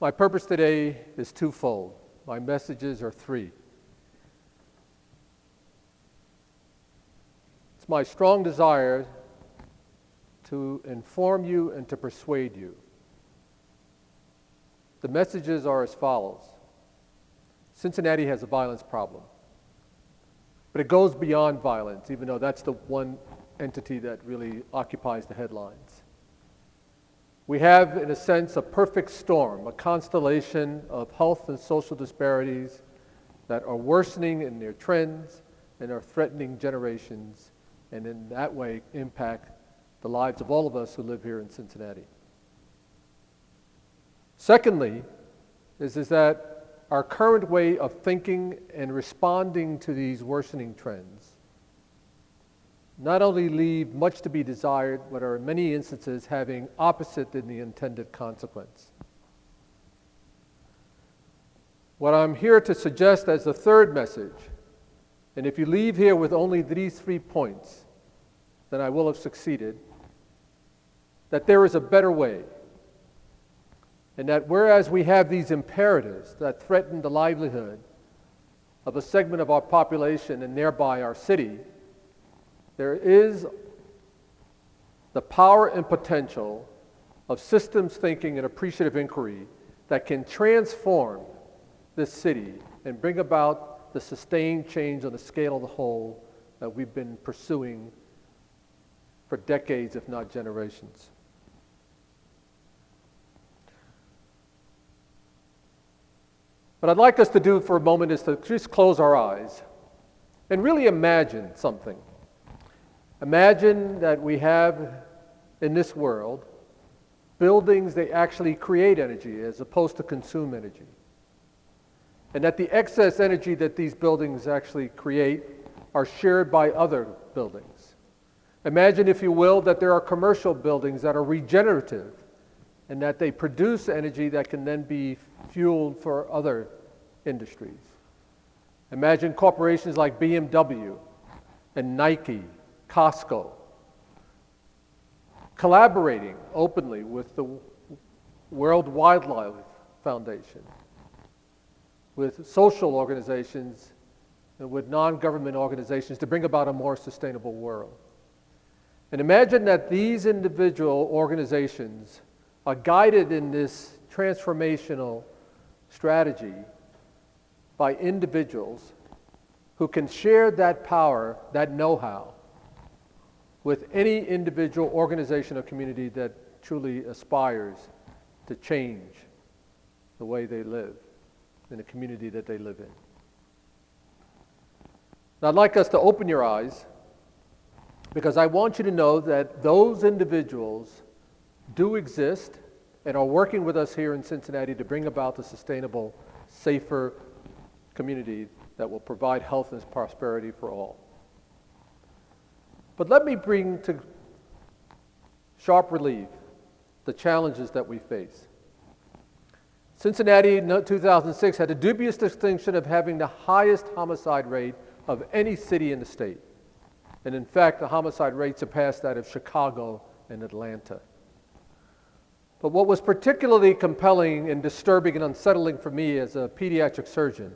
My purpose today is twofold. My messages are three. It's my strong desire to inform you and to persuade you. The messages are as follows. Cincinnati has a violence problem, but it goes beyond violence, even though that's the one entity that really occupies the headlines. We have, in a sense, a perfect storm, a constellation of health and social disparities that are worsening in their trends and are threatening generations, and in that way impact the lives of all of us who live here in Cincinnati. Secondly, is that our current way of thinking and responding to these worsening trends not only leave much to be desired, but are in many instances having opposite than the intended consequence. What I'm here to suggest as the third message, and if you leave here with only these 3 points, then I will have succeeded, that there is a better way. And that whereas we have these imperatives that threaten the livelihood of a segment of our population and thereby our city, there is the power and potential of systems thinking and appreciative inquiry that can transform this city and bring about the sustained change on the scale of the whole that we've been pursuing for decades, if not generations. What I'd like us to do for a moment is to just close our eyes and really imagine something. Imagine that we have in this world buildings that actually create energy as opposed to consume energy. And that the excess energy that these buildings actually create are shared by other buildings. Imagine, if you will, that there are commercial buildings that are regenerative and that they produce energy that can then be fueled for other industries. Imagine corporations like BMW and Nike, Costco, collaborating openly with the World Wildlife Foundation, with social organizations, and with non-government organizations to bring about a more sustainable world. And imagine that these individual organizations are guided in this transformational strategy by individuals who can share that power, that know-how, with any individual organization or community that truly aspires to change the way they live in the community that they live in. Now, I'd like us to open your eyes because I want you to know that those individuals do exist and are working with us here in Cincinnati to bring about the sustainable, safer community that will provide health and prosperity for all. But let me bring to sharp relief the challenges that we face. Cincinnati in 2006 had a dubious distinction of having the highest homicide rate of any city in the state. And in fact, the homicide rate surpassed that of Chicago and Atlanta. But what was particularly compelling and disturbing and unsettling for me as a pediatric surgeon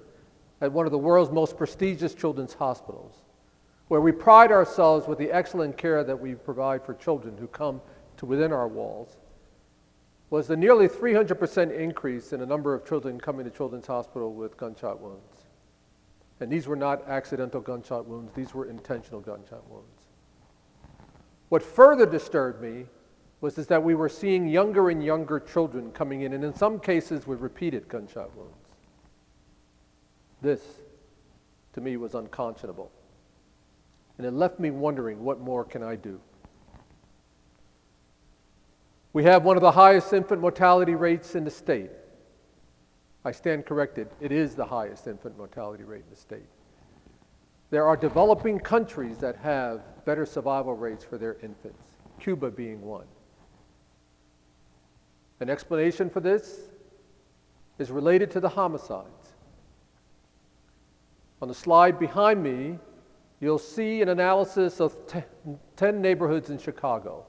at one of the world's most prestigious children's hospitals, where we pride ourselves with the excellent care that we provide for children who come to within our walls, was the nearly 300% increase in the number of children coming to Children's Hospital with gunshot wounds. And these were not accidental gunshot wounds, these were intentional gunshot wounds. What further disturbed me was that we were seeing younger and younger children coming in, and in some cases with repeated gunshot wounds. This, to me, was unconscionable. And it left me wondering, what more can I do? We have one of the highest infant mortality rates in the state. I stand corrected, it is the highest infant mortality rate in the state. There are developing countries that have better survival rates for their infants, Cuba being one. An explanation for this is related to the homicides. On the slide behind me, you'll see an analysis of 10 neighborhoods in Chicago.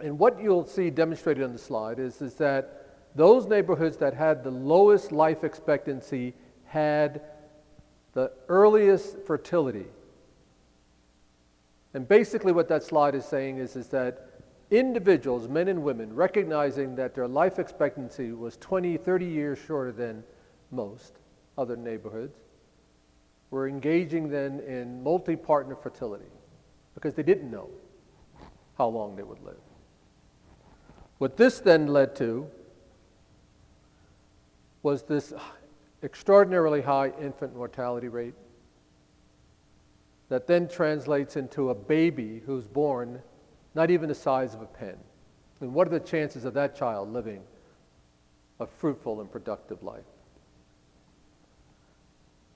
And what you'll see demonstrated on the slide is that those neighborhoods that had the lowest life expectancy had the earliest fertility. And basically what that slide is saying is that individuals, men and women, recognizing that their life expectancy was 20, 30 years shorter than most other neighborhoods, were engaging then in multi-partner fertility because they didn't know how long they would live. What this then led to was this extraordinarily high infant mortality rate that then translates into a baby who's born not even the size of a pen. And what are the chances of that child living a fruitful and productive life?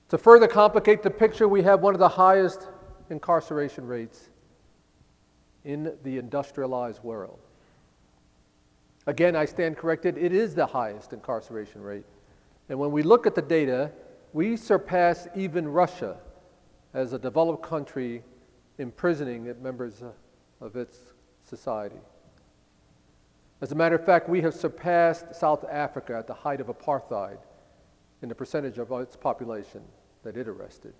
To further complicate the picture, we have one of the highest incarceration rates in the industrialized world. Again, I stand corrected, it is the highest incarceration rate. And when we look at the data, we surpass even Russia as a developed country imprisoning members of its society. As a matter of fact, we have surpassed South Africa at the height of apartheid in the percentage of its population that it arrested.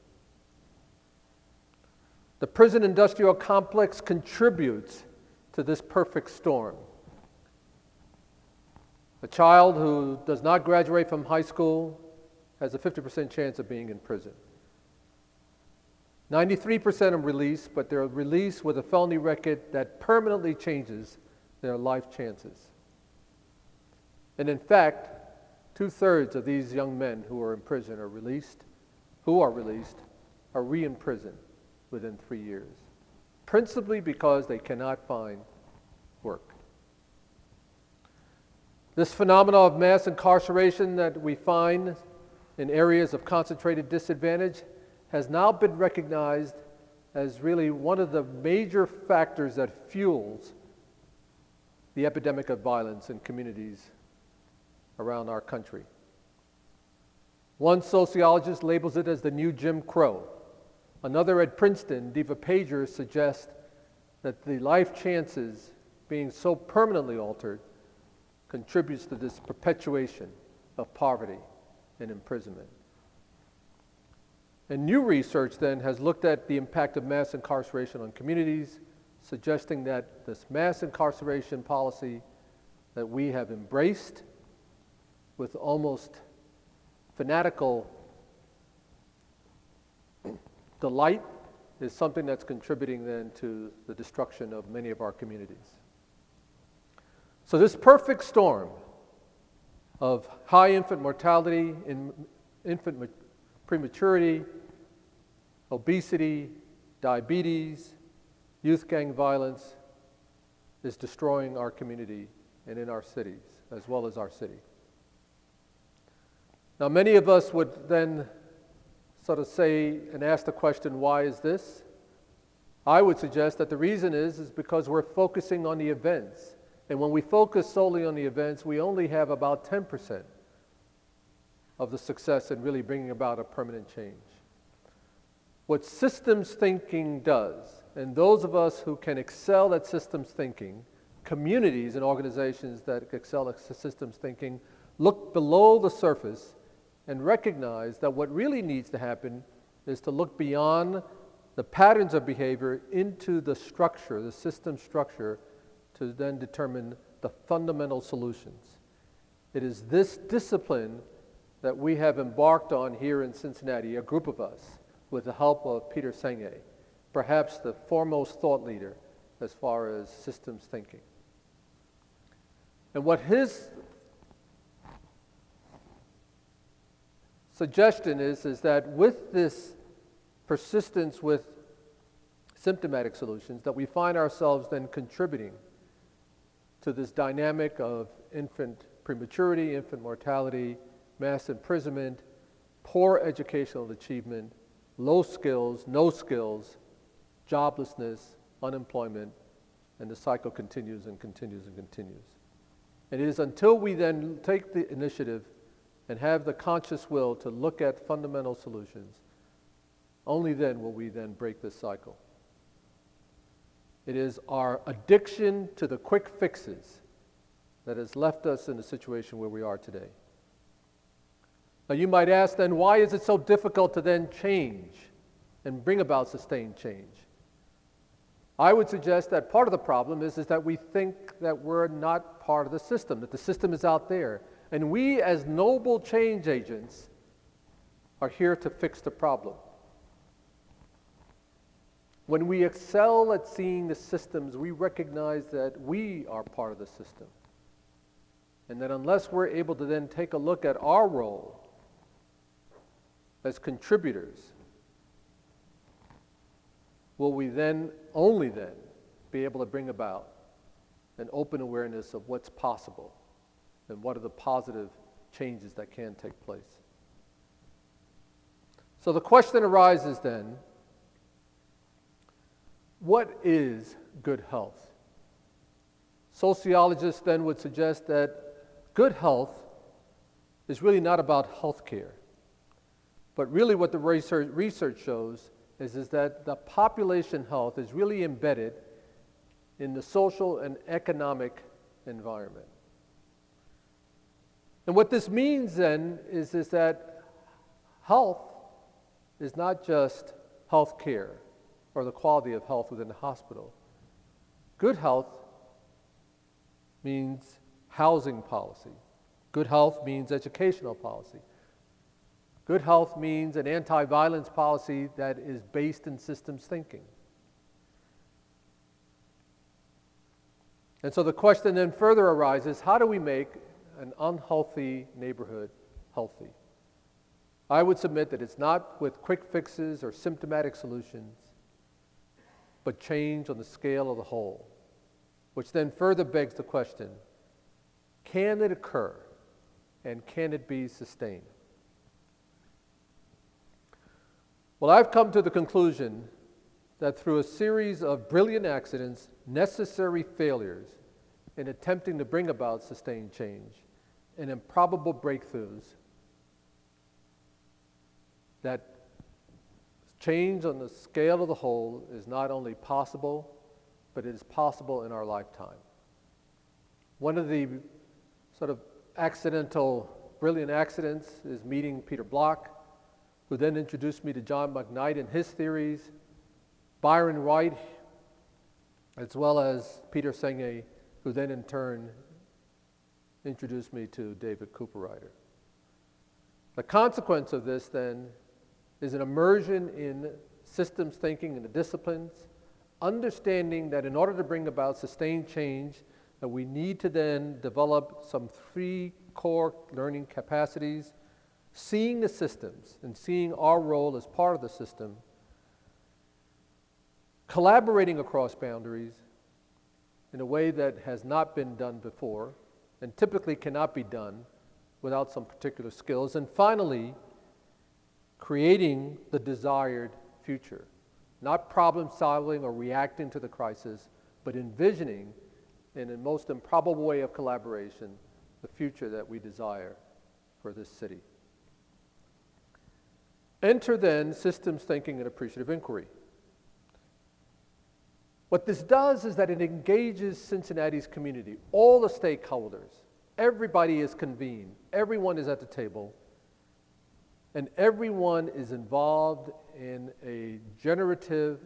The prison industrial complex contributes to this perfect storm. A child who does not graduate from high school has a 50% chance of being in prison. 93% are released, but they're released with a felony record that permanently changes their life chances. And in fact, 2/3 of these young men who are in prison are released, are re-imprisoned within 3 years, principally because they cannot find work. This phenomenon of mass incarceration that we find in areas of concentrated disadvantage has now been recognized as really one of the major factors that fuels the epidemic of violence in communities around our country. One sociologist labels it as the new Jim Crow. Another at Princeton, Diva Pager, suggests that the life chances being so permanently altered contributes to this perpetuation of poverty and imprisonment. And new research then has looked at the impact of mass incarceration on communities, suggesting that this mass incarceration policy that we have embraced with almost fanatical delight is something that's contributing then to the destruction of many of our communities. So this perfect storm of high infant mortality, infant prematurity, obesity, diabetes, youth gang violence is destroying our community and in our cities, as well as our city. Now, many of us would then sort of say and ask the question, why is this? I would suggest that the reason is because we're focusing on the events. And when we focus solely on the events, we only have about 10% of the success in really bringing about a permanent change. What systems thinking does, and those of us who can excel at systems thinking, communities and organizations that excel at systems thinking, look below the surface and recognize that what really needs to happen is to look beyond the patterns of behavior into the structure, the system structure, to then determine the fundamental solutions. It is this discipline that we have embarked on here in Cincinnati, a group of us, with the help of Peter Senge, perhaps the foremost thought leader as far as systems thinking. And what his suggestion is that with this persistence with symptomatic solutions, that we find ourselves then contributing to this dynamic of infant prematurity, infant mortality, mass imprisonment, poor educational achievement, low skills, no skills, joblessness, unemployment, and the cycle continues and continues and continues. And it is until we then take the initiative and have the conscious will to look at fundamental solutions, only then will we then break this cycle. It is our addiction to the quick fixes that has left us in the situation where we are today. Now you might ask then, why is it so difficult to then change and bring about sustained change? I would suggest that part of the problem is that we think that we're not part of the system, that the system is out there. And we as noble change agents are here to fix the problem. When we excel at seeing the systems, we recognize that we are part of the system. And that unless we're able to then take a look at our role as contributors, will we then, only then, be able to bring about an open awareness of what's possible and what are the positive changes that can take place. So the question arises then, what is good health? Sociologists then would suggest that good health is really not about health care, but really what the research shows is that the population health is really embedded in the social and economic environment. And what this means then is that health is not just health care or the quality of health within the hospital. Good health means housing policy. Good health means educational policy. Good health means an anti-violence policy that is based in systems thinking. And so the question then further arises, how do we make an unhealthy neighborhood healthy? I would submit that it's not with quick fixes or symptomatic solutions, but change on the scale of the whole, which then further begs the question, can it occur and can it be sustained? Well, I've come to the conclusion that through a series of brilliant accidents, necessary failures in attempting to bring about sustained change, and improbable breakthroughs, that change on the scale of the whole is not only possible, but it is possible in our lifetime. One of the sort of accidental, brilliant accidents is meeting Peter Block, who then introduced me to John McKnight and his theories, Byron Wright, as well as Peter Senge, who then in turn introduced me to David Cooperrider. The consequence of this then is an immersion in systems thinking and the disciplines, understanding that in order to bring about sustained change, that we need to then develop some 3 core learning capacities, seeing the systems and seeing our role as part of the system, collaborating across boundaries in a way that has not been done before and typically cannot be done without some particular skills, and finally, creating the desired future. Not problem solving or reacting to the crisis, but envisioning in the most improbable way of collaboration the future that we desire for this city. Enter then systems thinking and appreciative inquiry. What this does is that it engages Cincinnati's community, all the stakeholders. Everybody is convened, everyone is at the table, and everyone is involved in a generative,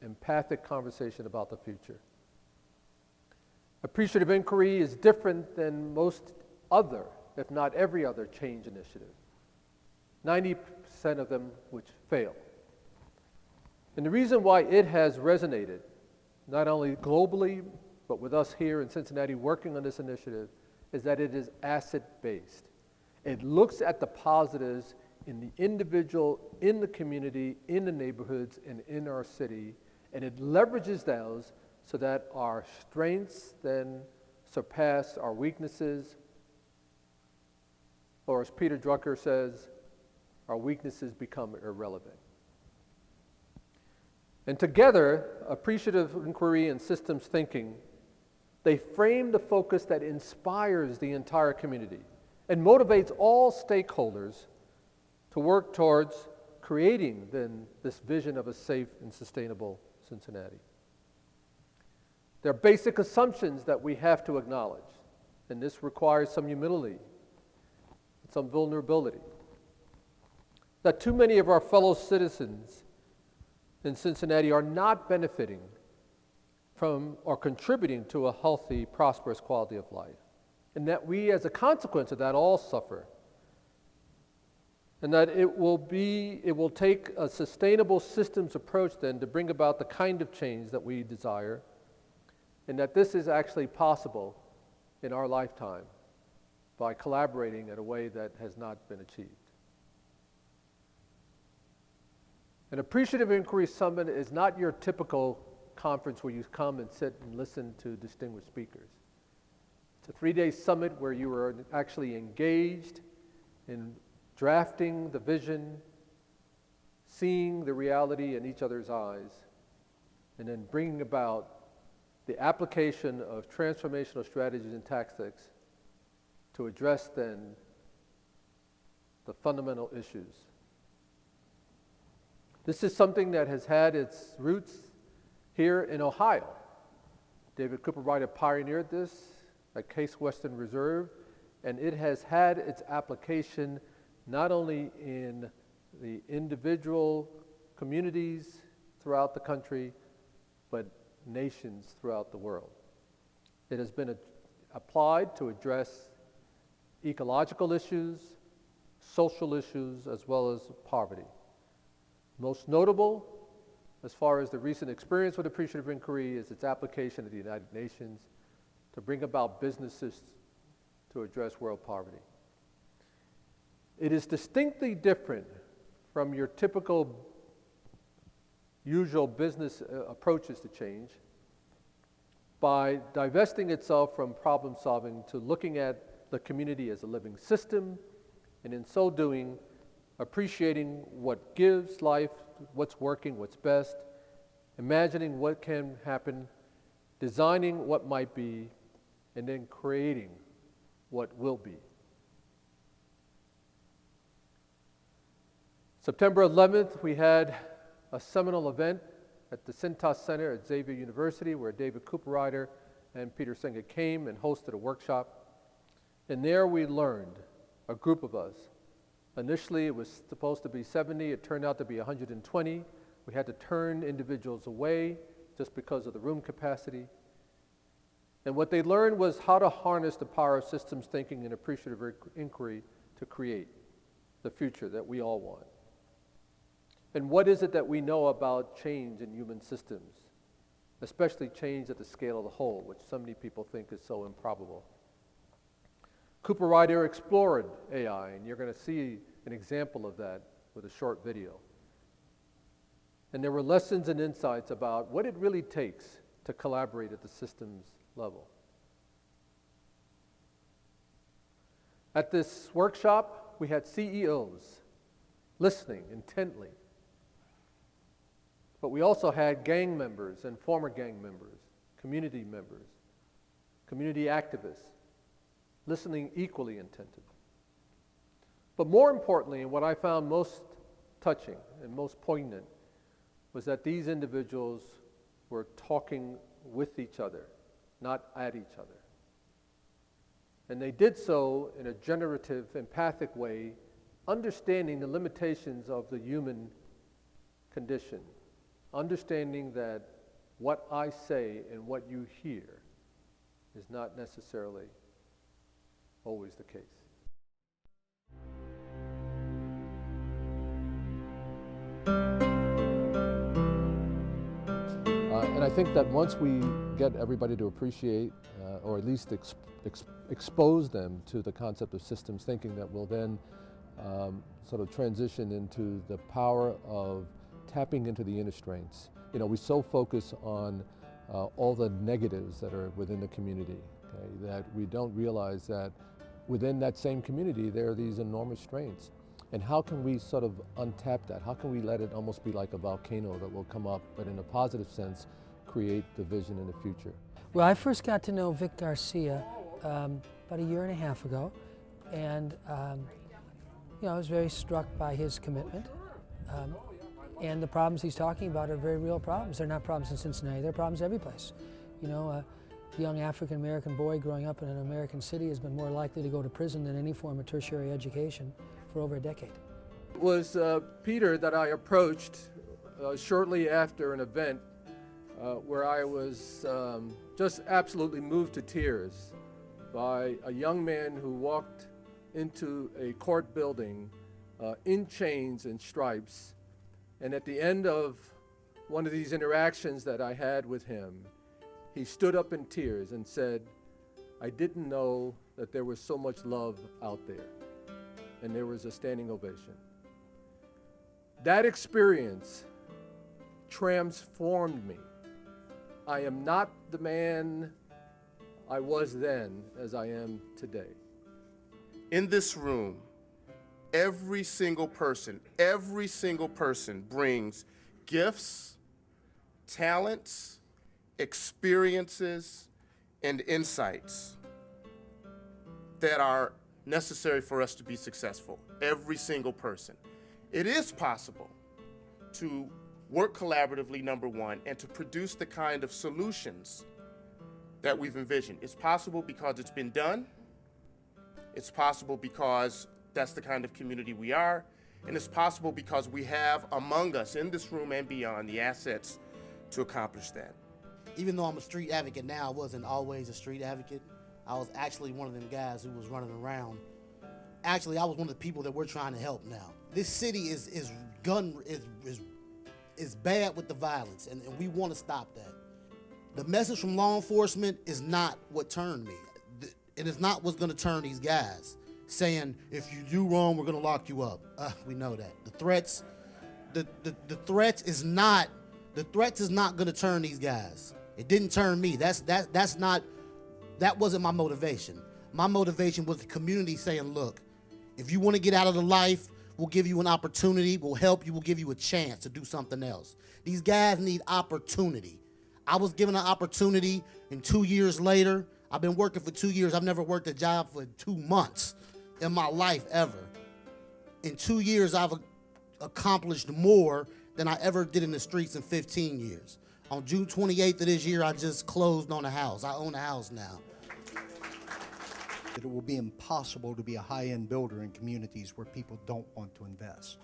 empathic conversation about the future. Appreciative inquiry is different than most other, if not every other, change initiative. 90% of them which fail. And the reason why it has resonated, not only globally, but with us here in Cincinnati working on this initiative, is that it is asset-based. It looks at the positives in the individual, in the community, in the neighborhoods, and in our city, and it leverages those so that our strengths then surpass our weaknesses, or as Peter Drucker says, our weaknesses become irrelevant. And together, appreciative inquiry and systems thinking, they frame the focus that inspires the entire community and motivates all stakeholders to work towards creating then this vision of a safe and sustainable Cincinnati. There are basic assumptions that we have to acknowledge, and this requires some humility, some vulnerability. That too many of our fellow citizens in Cincinnati are not benefiting from or contributing to a healthy, prosperous quality of life, and that we, as a consequence of that, all suffer. And that it will take a sustainable systems approach then to bring about the kind of change that we desire, and that this is actually possible in our lifetime by collaborating in a way that has not been achieved. An Appreciative Inquiry Summit is not your typical conference where you come and sit and listen to distinguished speakers. It's a 3-day summit where you are actually engaged in drafting the vision, seeing the reality in each other's eyes, and then bringing about the application of transformational strategies and tactics to address then the fundamental issues. This is something that has had its roots here in Ohio. David Koop pioneered this at Case Western Reserve, and it has had its application not only in the individual communities throughout the country, but nations throughout the world. It has been applied to address ecological issues, social issues, as well as poverty. Most notable, as far as the recent experience with Appreciative Inquiry, is its application to the United Nations to bring about businesses to address world poverty. It is distinctly different from your typical usual business approaches to change by divesting itself from problem solving to looking at the community as a living system, and in so doing, appreciating what gives life, what's working, what's best, imagining what can happen, designing what might be, and then creating what will be. September 11th, we had a seminal event at the Cintas Center at Xavier University where David Koop and Peter Singer came and hosted a workshop. And there we learned, a group of us. Initially, it was supposed to be 70. It turned out to be 120. We had to turn individuals away just because of the room capacity. And what they learned was how to harness the power of systems thinking and appreciative inquiry to create the future that we all want. And what is it that we know about change in human systems, especially change at the scale of the whole, which so many people think is so improbable? Cooper Ryder explored AI, and you're going to see an example of that with a short video. And there were lessons and insights about what it really takes to collaborate at the systems level. At this workshop, we had CEOs listening intently. But we also had gang members and former gang members, community activists, listening equally attentive. But more importantly, and what I found most touching and most poignant, was that these individuals were talking with each other, not at each other. And they did so in a generative, empathic way, understanding the limitations of the human condition, understanding that what I say and what you hear is not necessarily always the case. And I think that once we get everybody to appreciate, or at least expose them to the concept of systems thinking, that will then sort of transition into the power of tapping into the inner strengths. You know, we so focus on all the negatives that are within the community, okay, that we don't realize that within that same community there are these enormous strengths. And how can we sort of untap that? How can we let it almost be like a volcano that will come up, but in a positive sense, create the vision in the future? Well, I first got to know Vic Garcia about a year and a half ago, and I was very struck by his commitment. And the problems he's talking about are very real problems. They're not problems in Cincinnati, they're problems every place. You know, a young African American boy growing up in an American city has been more likely to go to prison than any form of tertiary education for over a decade. It was Peter that I approached shortly after an event where I was just absolutely moved to tears by a young man who walked into a court building in chains and stripes. And at the end of one of these interactions that I had with him, he stood up in tears and said, "I didn't know that there was so much love out there." And there was a standing ovation. That experience transformed me. I am not the man I was then as I am today. In this room, every single person brings gifts, talents, experiences, and insights that are necessary for us to be successful. Every single person. It is possible to work collaboratively, number one, and to produce the kind of solutions that we've envisioned. It's possible because it's been done. It's possible because that's the kind of community we are. And it's possible because we have among us in this room and beyond the assets to accomplish that. Even though I'm a street advocate now, I wasn't always a street advocate. I was actually one of them guys who was running around. Actually, I was one of the people that we're trying to help now. This city is bad with the violence, and we want to stop that. The message from law enforcement is not what turned me. It is not what's going to turn these guys, saying, if you do wrong, we're going to lock you up. We know that. The threats is not going to turn these guys. It didn't turn me. That wasn't my motivation. My motivation was the community saying, look, if you want to get out of the life, we'll give you an opportunity, we'll help you, we'll give you a chance to do something else. These guys need opportunity. I was given an opportunity, and 2 years later, I've been working for 2 years. I've never worked a job for 2 months in my life ever. In 2 years, I've accomplished more than I ever did in the streets in 15 years. On June 28th of this year, I just closed on a house. I own a house now. That it will be impossible to be a high-end builder in communities where people don't want to invest.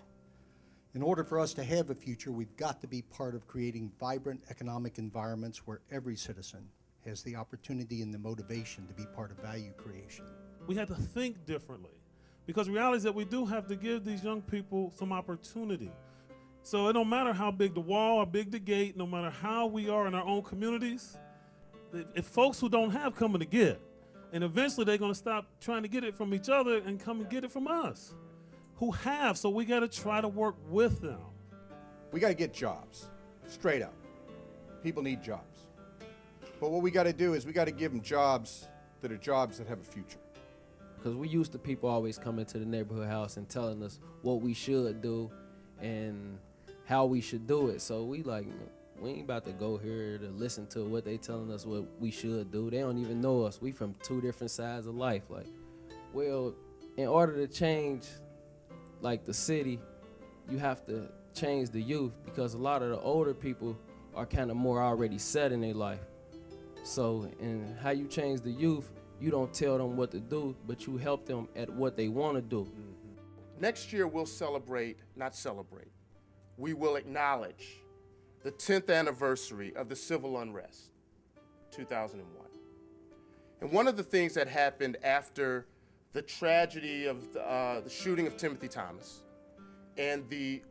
In order for us to have a future, we've got to be part of creating vibrant economic environments where every citizen has the opportunity and the motivation to be part of value creation. We had to think differently, because the reality is that we do have to give these young people some opportunity. So it don't matter how big the wall or big the gate, no matter how we are in our own communities, if folks who don't have coming to get, and eventually they're going to stop trying to get it from each other and come and get it from us who have. So we got to try to work with them. We got to get jobs, straight up. People need jobs. But what we got to do is we got to give them jobs that have a future. Because we used to people always coming to the neighborhood house and telling us what we should do and how we should do it. So we like, we ain't about to go here to listen to what they telling us what we should do. They don't even know us. We from 2 different sides of life. Like, well, in order to change like the city, you have to change the youth, because a lot of the older people are kind of more already set in their life. So, in how you change the youth, you don't tell them what to do, but you help them at what they want to do. Next year, we'll we will acknowledge the 10th anniversary of the civil unrest, 2001. And one of the things that happened after the tragedy of the shooting of Timothy Thomas and the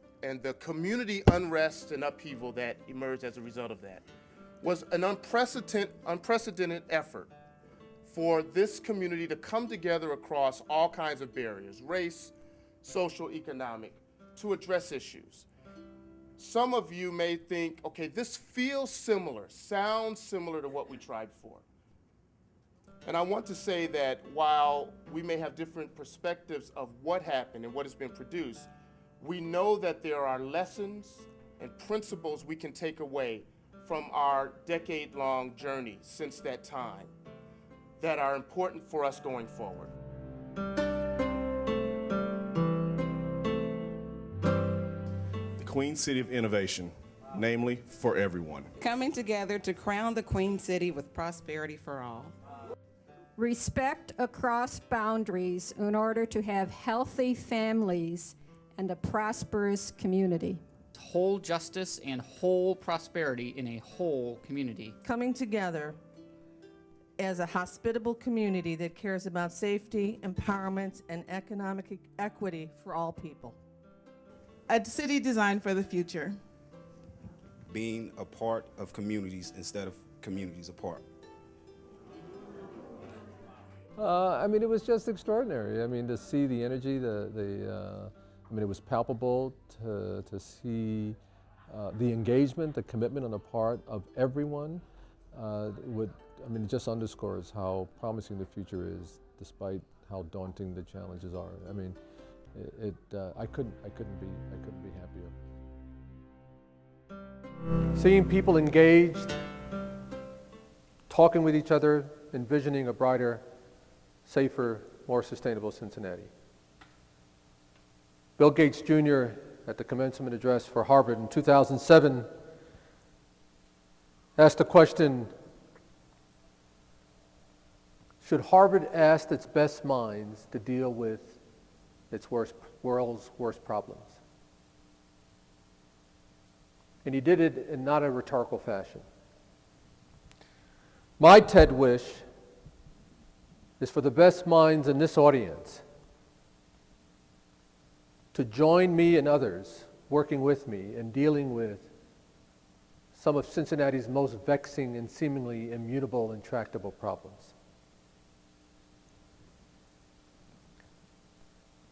community unrest and upheaval that emerged as a result of that was an unprecedented effort for this community to come together across all kinds of barriers, race, social, economic, to address issues. Some of you may think, okay, this feels similar, sounds similar to what we tried for. And I want to say that while we may have different perspectives of what happened and what has been produced, we know that there are lessons and principles we can take away from our decade-long journey since that time that are important for us going forward. The Queen City of Innovation namely for everyone. Coming together to crown the Queen City with prosperity for all. Respect across boundaries in order to have healthy families and a prosperous community. Whole justice and whole prosperity in a whole community. Coming together as a hospitable community that cares about safety, empowerment, and economic equity for all people. A city designed for the future. Being a part of communities instead of communities apart. I mean, it was just extraordinary. I mean, to see the energy, I mean, it was palpable to see the engagement, the commitment on the part of everyone. I mean, it just underscores how promising the future is, despite how daunting the challenges are. I mean, I couldn't be happier. Seeing people engaged, talking with each other, envisioning a brighter, safer, more sustainable Cincinnati. Bill Gates Jr. at the commencement address for Harvard in 2007 asked the question, should Harvard ask its best minds to deal with its world's worst problems? And he did it in not a rhetorical fashion. My TED wish is for the best minds in this audience to join me and others working with me in dealing with some of Cincinnati's most vexing and seemingly immutable, intractable problems.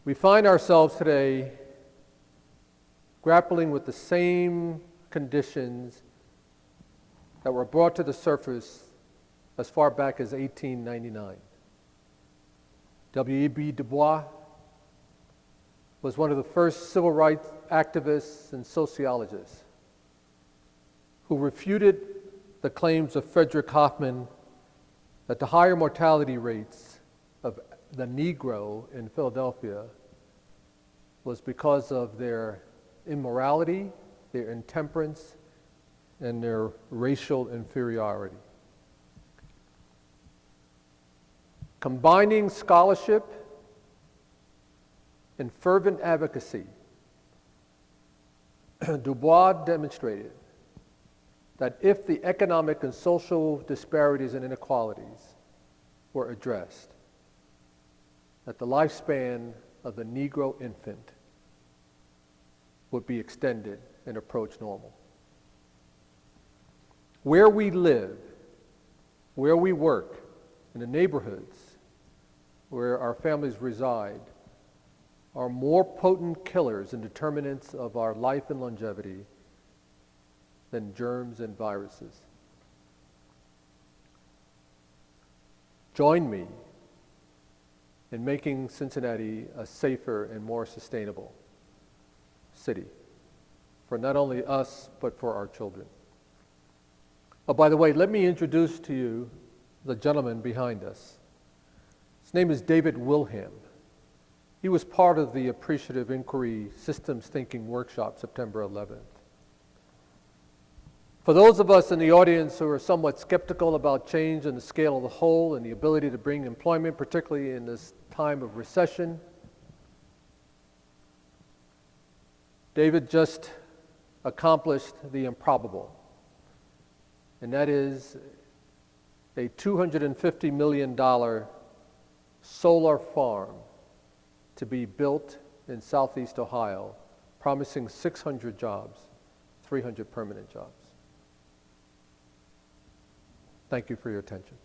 We find ourselves today grappling with the same conditions that were brought to the surface as far back as 1899. W.E.B. Du Bois was one of the first civil rights activists and sociologists who refuted the claims of Frederick Hoffman that the higher mortality rates of the Negro in Philadelphia was because of their immorality, their intemperance, and their racial inferiority. Combining scholarship and fervent advocacy, Du Bois demonstrated that if the economic and social disparities and inequalities were addressed, that the lifespan of the Negro infant would be extended and approach normal. Where we live, where we work, in the neighborhoods where our families reside, are more potent killers and determinants of our life and longevity than germs and viruses. Join me in making Cincinnati a safer and more sustainable city for not only us, but for our children. Oh, by the way, let me introduce to you the gentleman behind us. His name is David Wilhelm. He was part of the Appreciative Inquiry Systems Thinking Workshop, September 11th. For those of us in the audience who are somewhat skeptical about change and the scale of the whole and the ability to bring employment, particularly in this time of recession, David just accomplished the improbable, and that is a $250 million solar farm to be built in Southeast Ohio, promising 600 jobs, 300 permanent jobs. Thank you for your attention.